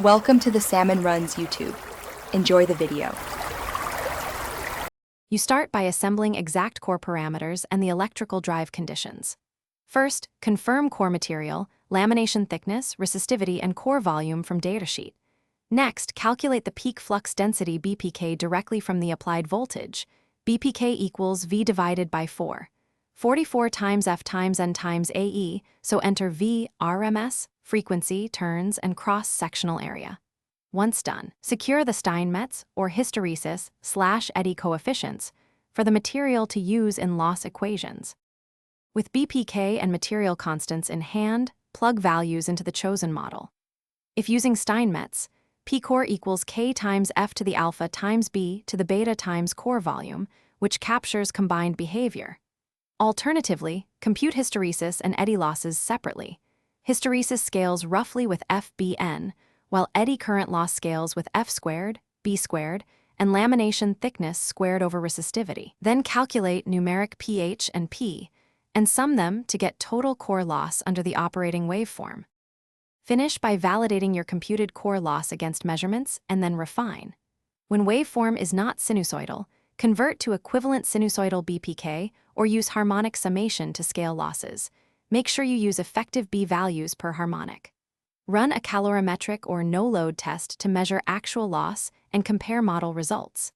Welcome to the Salmon Runs YouTube. Enjoy the video. You start by assembling exact core parameters and the electrical drive conditions. First, confirm core material, lamination thickness, resistivity, and core volume from datasheet. Next, calculate the peak flux density BPK directly from the applied voltage. BPK equals V divided by 4. 44 times F times N times AE, so enter V, RMS, frequency, turns, and cross-sectional area. Once done, secure the Steinmetz or hysteresis/eddy coefficients for the material to use in loss equations. With BPK and material constants in hand, plug values into the chosen model. If using Steinmetz, P core equals K times F to the alpha times B to the beta times core volume, which captures combined behavior. Alternatively, compute hysteresis and eddy losses separately. Hysteresis scales roughly with FBN, while eddy current loss scales with F squared, B squared, and lamination thickness squared over resistivity. Then calculate numeric pH and P, and sum them to get total core loss under the operating waveform. Finish by validating your computed core loss against measurements and then refine. When waveform is not sinusoidal, convert to equivalent sinusoidal BPK or use harmonic summation to scale losses. Make sure you use effective B values per harmonic. Run a calorimetric or no-load test to measure actual loss and compare model results.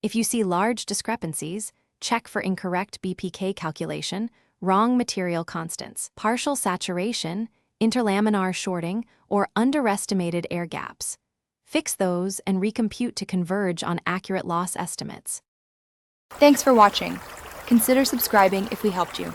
If you see large discrepancies, check for incorrect BPK calculation, wrong material constants, partial saturation, interlaminar shorting, or underestimated air gaps. Fix those and recompute to converge on accurate loss estimates. Thanks for watching. Consider subscribing if we helped you.